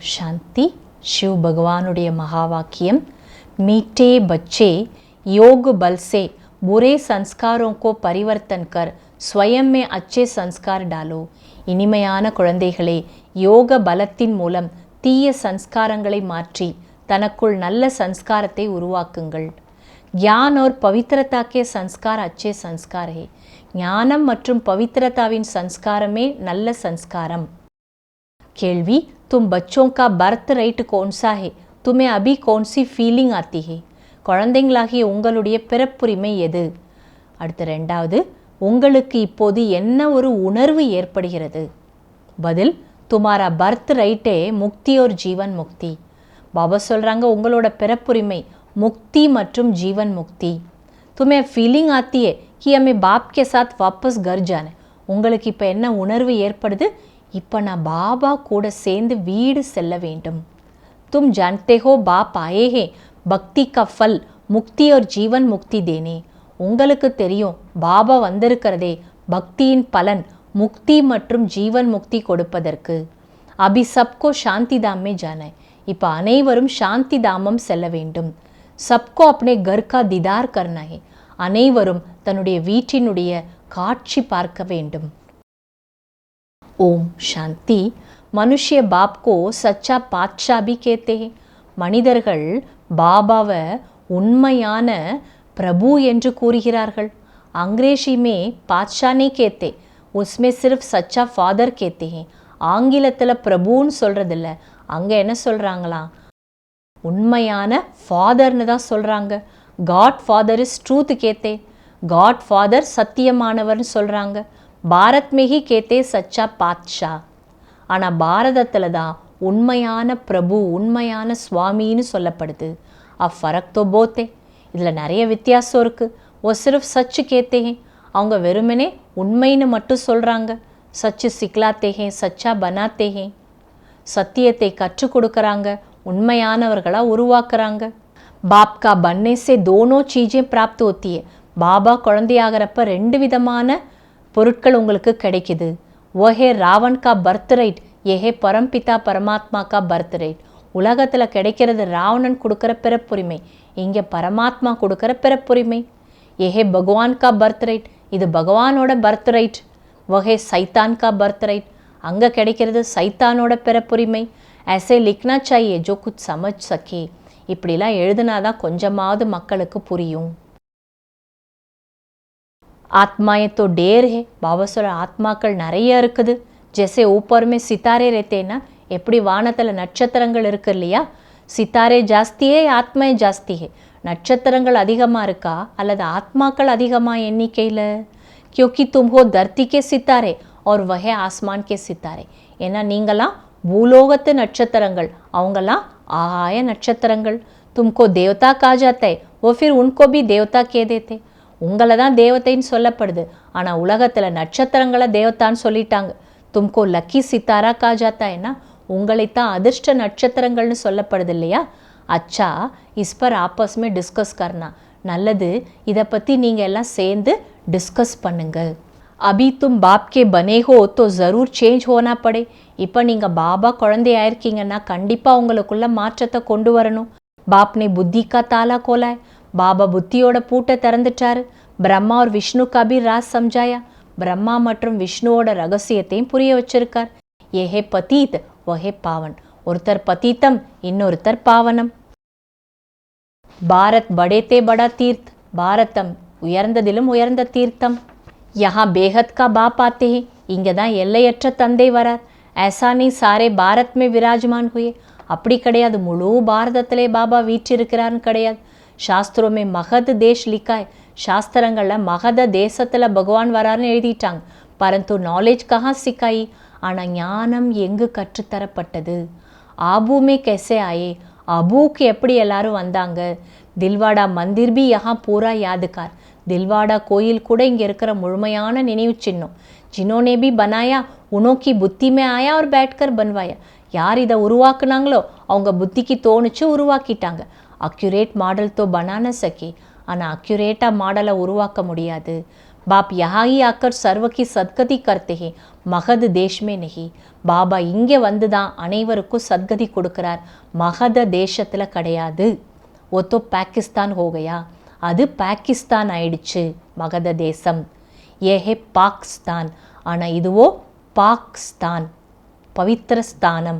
शांति। शिव भगवानुடைய महावाक्यम, मीठे बच्चे योग बल से बुरे संस्कारों को परिवर्तन कर स्वयं में अच्छे संस्कार डालो. இனிமையான குழந்தைகளே, யோக பலத்தின் மூலம் தீய சன்ஸ்காரங்களை மாற்றி தனக்குள் நல்ல சன்ஸ்காரத்தை உருவாக்குங்கள். ज्ञान और पवित्रता के संस्कार अच्छे संस्कार है. ஞானம் மற்றும் பவித்ரதாவின் சன்ஸ்காரமே நல்ல சன்ஸ்காரம். கேள்வி, तुम बच्चों का बर्थ राइट कौन सा है? तुम्हें अभी कौन सी फीलिंग आती है? குழந்தைங்களாகிய உங்களுடைய பிறப்புரிமை எது? அடுத்த ரெண்டாவது, உங்களுக்கு இப்போது என்ன ஒரு உணர்வு ஏற்படுகிறது? பதில், तुम्हारा बर्थ राइट है मुक्ति और जीवन मुक्ति. பாபா சொல்கிறாங்க, உங்களோட பிறப்புரிமை मुक्ति மற்றும் जीवन मुक्ति. तुम्हें फीलिंग आती है कि हमें बाप के साथ वापस घर जाना. உங்களுக்கு இப்போ என்ன உணர்வு ஏற்படுது? இப்போ நான் பாபா கூட சேர்ந்து வீடு செல்ல வேண்டும். तुम जानते हो बाप आए हैं भक्ति का फल मुक्ति और जीवन मुक्ति देने. உங்களுக்கு தெரியும் பாபா வந்திருக்கிறதே பக்தியின் பலன் முக்தி மற்றும் ஜீவன் முக்தி கொடுப்பதற்கு. अभी सबको शांति धाम में जाना है. இப்போ அனைவரும் சாந்தி தாமம் செல்ல வேண்டும். सबको अपने घर का दीदार करना है. அனைவரும் தன்னுடைய வீட்டினுடைய காட்சி பார்க்க வேண்டும். ஓம் சாந்தி. மனுஷ்ய பாப் கோ சச்சா பாட்ஷா भी कहते हैं. மனிதர்கள் பாபாவை உண்மையான பிரபு என்று கூறுகிறார்கள். अंग्रेजी में பாட்ஷா नहीं कहते, उसमें सिर्फ सच्चा फादर कहते हैं. ஆங்கிலத்தில் பிரபுன்னு சொல்கிறதில்ல, அங்கே என்ன சொல்கிறாங்களாம்? உண்மையான ஃபாதர்னு தான் சொல்கிறாங்க. காட் ஃபாதர் இஸ் ட்ரூத் கேத்தே. காட் ஃபாதர் சத்தியமானவர்னு சொல்கிறாங்க. பாரத் மேஹி கேத்தே சச்சா பாட்ஷா. ஆனால் பாரதத்தில் தான் உண்மையான பிரபு உண்மையான சுவாமின்னு சொல்லப்படுது. ஃபரக் தோ போத்தே. இதில் நிறைய வித்தியாசம் இருக்குது. ஓ சிர்ஃப் சச்சு கேத்தே ஹே. அவங்க வெறுமனே உண்மைன்னு மட்டும் சொல்கிறாங்க. சச்சு சிக்லாத்தே ஹே, சச்சா பனாத்தே ஹே. சத்தியத்தை கற்றுக் கொடுக்குறாங்க, உண்மையானவர்களாக உருவாக்குறாங்க. பாப்கா பன்னே சே தோனோ சீஜே பிராப்த் होती है. பாபா குழந்தையாகிறப்ப ரெண்டு விதமான பொருட்கள் உங்களுக்கு கிடைக்குது. ஓஹே ராவன் கா பர்த் ரைட், ஏஹே பரம்பிதா பரமாத்மா கா பர்த் ரைட். உலகத்தில் கிடைக்கிறது ராவணன் கொடுக்குற பிறப்புரிமை, இங்கே பரமாத்மா கொடுக்குற பிறப்புரிமை. ஏஹே பகவான் கா பர்த் ரைட், இது பகவானோட பர்த் ரைட். ஓஹே சைத்தான் கா பர்த் ரைட், அங்கே கிடைக்கிறது சைத்தானோட பிறப்புரிமை. ऐसे लिखना चाहिए जो कुछ समझ सके. இப்படிலாம் எழுதுனாதான் கொஞ்சமாவது மக்களுக்கு புரியும். ஆத்மாயே तो ढेर है. பாபா சொல்ற ஆத்மாக்கள் நிறைய இருக்குது. जैसे ऊपर में सितारे रहते हैं ना, எப்படி வானத்தில் நட்சத்திரங்கள் இருக்கு இல்லையா? சித்தாரே ஜாஸ்தியே ஆத்மாயே ஜாஸ்தி है. நட்சத்திரங்கள் அதிகமாக இருக்கா அல்லது ஆத்மாக்கள் அதிகமாக எண்ணிக்கையில்? क्योंकि तुम हो धरती के सितारे और वह आसमान के सितारे. ஏன்னா நீங்களாம் பூலோகத்து நட்சத்திரங்கள், அவங்களாம் ஆகாய நட்சத்திரங்கள். तुमको देवता कहा जाता है, वो फिर उनको भी देवता कह देते. உங்களை தான் தேவதைன்னு சொல்லப்படுது, ஆனால் உலகத்தில் நட்சத்திரங்களை தேவதான்னு சொல்லிட்டாங்க. तुमको लकी सितारा कहा जाता है ना, உங்களைத்தான் அதிர்ஷ்ட நட்சத்திரங்கள்னு சொல்லப்படுது இல்லையா? அச்சா, இஸ் பர் ஆப்பஸ் में डिस्कस करना. நல்லது, இதை பற்றி நீங்கள் எல்லாம் சேர்ந்து டிஸ்கஸ் பண்ணுங்கள். अभी तुम बाप के बने हो तो ज़रूर चेंज होना पड़े. இப்போ நீங்கள் பாபா குழந்தையாயிருக்கீங்கன்னா கண்டிப்பாக உங்களுக்குள்ள மாற்றத்தை கொண்டு வரணும். பாப்னே புத்தி கா தாலா கோலாய். பாபா புத்தியோட பூட்டை திறந்துட்டாரு. பிரம்மா और விஷ்ணு का भी राज समझाया. பிரம்மா மற்றும் விஷ்ணுவோட ரகசியத்தையும் புரிய வச்சிருக்கார். ஏஹே பதீத் வஹே பாவன். ஒருத்தர் பதீத்தம், இன்னொருத்தர் பாவனம். பாரத் படேத்தே படா தீர்த். பாரதம் உயர்ந்ததிலும் உயர்ந்த தீர்த்தம். யஹா பேஹத் கா பாப் ஆத்தே ஹே. இங்கே தான் எல்லையற்ற தந்தை வரார். ऐसा नहीं सारे भारत में विराजमान हुए. அப்படி கிடையாது, முழு பாரதத்திலே பாபா வீற்றிருக்கிறார்னு கிடையாது. சாஸ்திரோ மே மகத் தேஷ் லிக்காய். சாஸ்திரங்களில் மகத தேசத்தில் பகவான் வராருன்னு எழுதிட்டாங்க. பரந்து நாலேஜ் கஹா சிக்காயி. ஆனால் ஞானம் எங்கு கற்றுத்தரப்பட்டது? ஆபூமே कैसे आए. அபூக்கு எப்படி எல்லாரும் வந்தாங்க? தில்வாடா மந்திர் பி யஹா பூரா யாதுக்கார். தில்வாடா கோயில் கூட இங்கே இருக்கிற முழுமையான நினைவு சின்னம். जिन्होंने भी बनाया उन्हों की बुद्धि में आया और बैठकर बनवाया. யார் இதை உருவாக்குனாங்களோ அவங்க புத்திக்கு தோணுச்சு, உருவாக்கிட்டாங்க. அக்யூரேட் மாடல் தோ பனான சக்கே. ஆனால் அக்யூரேட்டாக மாடலை உருவாக்க முடியாது. बाप यहाँ ही आकर सर्व की सद्गति करते हैं, மகது தேஷ் में नहीं. பாபா இங்கே வந்து தான் அனைவருக்கும் சத்கதி கொடுக்கிறார், மகத தேசத்தில் கிடையாது. वो तो पाकिस्तान हो गया, அது பாகிஸ்தான் ஆயிடுச்சு மகத தேசம். ये है पाकिस्तान, ஆனால் இதுவோ पाकिस्तान पवित्र स्थानम.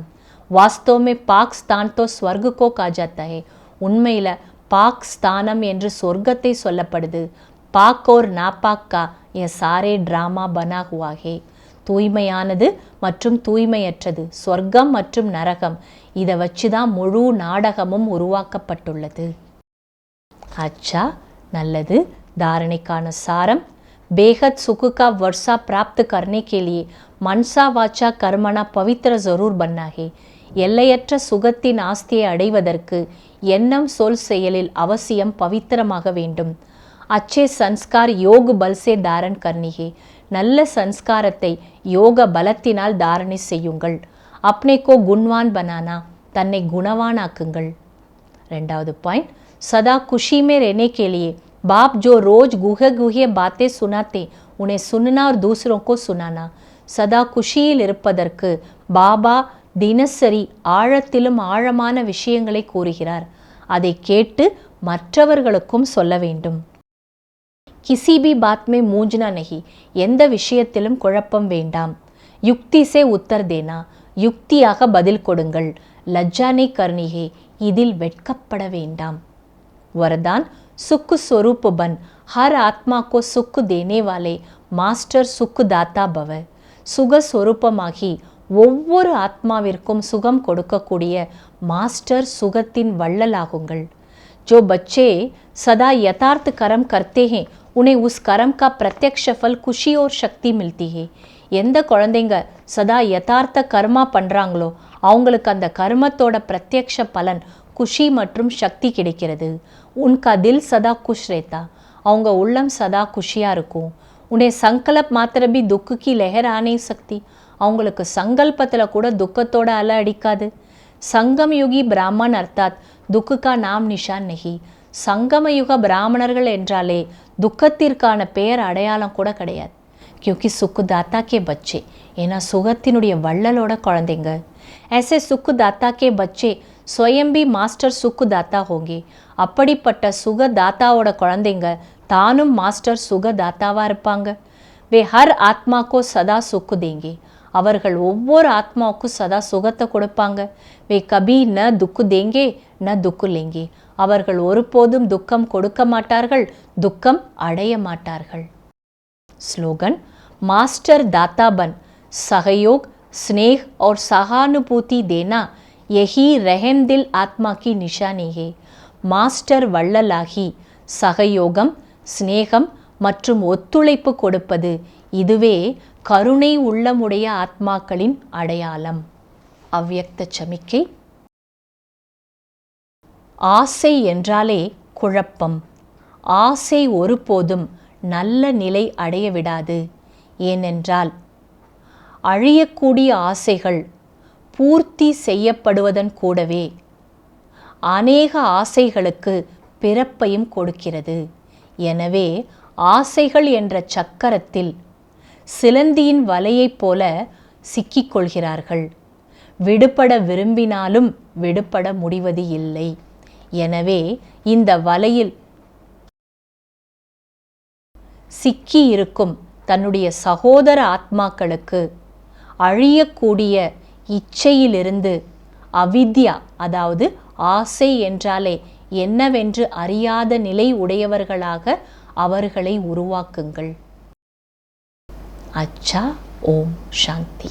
वास्तव में पाकिस्तान तो स्वर्ग को कहा जाता है. உண்மையில் பாக் ஸ்தானம் என்று சொர்க்கத்தை சொல்லப்படுது. பாக் और नापाक का ये सारे ड्रामा बना हुआ है. தூய்மையானது மற்றும் தூய்மையற்றது, சொர்க்கம் மற்றும் நரகம், இதை வச்சு தான் முழு நாடகமும் உருவாக்கப்பட்டுள்ளது. அச்சா, நல்லது. தாரணைக்கான சாரம். बेहद सुख का वर्षा प्राप्त करने के लिए मनसा वाचा कर्मणा पवित्र जरूर बनना है. எல்லையற்ற சுகத்தின் ஆஸ்தியை அடைவதற்கு எண்ணம் சொல் செயலில் அவசியம் பவித்திரமாக வேண்டும். अच्छे संस्कार योग बल से धारण करनी है. நல்ல சன்ஸ்காரத்தை யோக பலத்தினால் தாரணை செய்யுங்கள். अपने को गुणवान बनाना, தன்னை குணவானாக்குங்கள். ரெண்டாவது பாயிண்ட், सदा खुशी में रहने के लिए बाप जो रोज गुहे गुहे बातें सुनाते उन्हें सुनना और दूसरों को सुनाना. सदा குஷியில் இருப்பதற்கு பாபா தினசரி ஆழத்திலும் ஆழமான விஷயங்களை கூறுகிறார், அதை கேட்டு மற்றவர்களுக்கும் சொல்ல வேண்டும். किसी भी बात में मूंझना नहीं, எந்த விஷயத்திலும் குழப்பம் வேண்டாம். युक्ति से उत्तर देना, யுக்தியாக பதில் கொடுங்கள். लज्जा नहीं करनी है, இதில் வெட்கப்பட வேண்டாம். वरदान, सुख स्वरूप बन, हर आत्मा को सुख देने वाले मास्टर सुखदाता भव. சுக ஸ்வரூபமாகி ஒவ்வொரு ஆத்மாவிற்கும் சுகம் கொடுக்கக்கூடிய மாஸ்டர் சுகத்தின் வள்ளலாகுங்கள். जो बच्चे सदा यथार्थ कर्म करते हैं उन्हें उस कर्म का प्रत्यक्ष फल खुशी और शक्ति मिलती है. எந்த குழந்தைங்க சதா யதார்த்த கர்மா பண்ணுறாங்களோ அவங்களுக்கு அந்த கர்மத்தோட பிரத்யக்ஷ பலன் குஷி மற்றும் சக்தி கிடைக்கிறது. உன்கா தில் சதா குஷ் ரேத்தா, அவங்க உள்ளம் சதா குஷியாக இருக்கும். உன்னை சங்கல்ப் மாத்திர பி துக்கு கி லெஹர் ஆனே சக்தி, அவங்களுக்கு சங்கல்பத்தில் கூட துக்கத்தோட அலை அடிக்காது. சங்கம் யுகி பிராமன் அர்த்தாத் துக்குக்கா நாம் நிஷான் நகி. சங்கமயுக பிராமணர்கள் என்றாலே துக்கத்திற்கான பெயர் அடையாளம் கூட கிடையாது. क्योंकि सुखदाता के बच्चे, ஏன்னா சுகத்தினுடைய வள்ளலோட குழந்தைங்க. ऐसे सुखदाता के बच्चे स्वयं भी मास्टर सुखदाता होंगे. அப்படிப்பட்ட சுகதாத்தாவோட குழந்தைங்க தானும் மாஸ்டர் சுகதாத்தாவாக இருப்பாங்க. वे हर आत्मा को सदा सुख देंगे, அவர்கள் ஒவ்வொரு ஆத்மாவுக்கும் சதா சுகத்தை கொடுப்பாங்க. वे कभी न दुख देंगे न दुख लेंगे, அவர்கள் ஒருபோதும் துக்கம் கொடுக்க மாட்டார்கள், துக்கம் அடைய மாட்டார்கள். ஸ்லோகன், मास्टर दाता बन, सहयोग स्नेह और सहानुभूति देना यही रहम दिल आत्मा की निशानी है. மாஸ்டர் வள்ளலாகி சகயோகம், ஸ்நேகம் மற்றும் ஒத்துழைப்பு கொடுப்பது, இதுவே கருணை உள்ளமுடைய ஆத்மாக்களின் அடையாளம். அவ்யக்த சமிக்கை. ஆசை என்றாலே குழப்பம். ஆசை ஒருபோதும் நல்ல நிலை அடைய விடாது. ஏனென்றால் அழியக்கூடிய ஆசைகள் பூர்த்தி செய்யப்படுவதன் கூடவே அநேக ஆசைகளுக்கு பிறப்பையும் கொடுக்கிறது. எனவே ஆசைகள் என்ற சக்கரத்தில் சிலந்தியின் வலையைப் போல சிக்கிக்கொள்கிறார்கள். விடுபட விரும்பினாலும் விடுபட முடிவது இல்லை. எனவே இந்த வலையில் சிக்கி இருக்கும் தன்னுடைய சகோதர ஆத்மாக்களுக்கு அழியக்கூடிய இச்சையிலிருந்து அவித்யா, அதாவது ஆசை என்றாலே என்னவென்று அறியாத நிலை உடையவர்களாக அவர்களை உருவாக்குங்கள். அச்சா, ஓம் சாந்தி.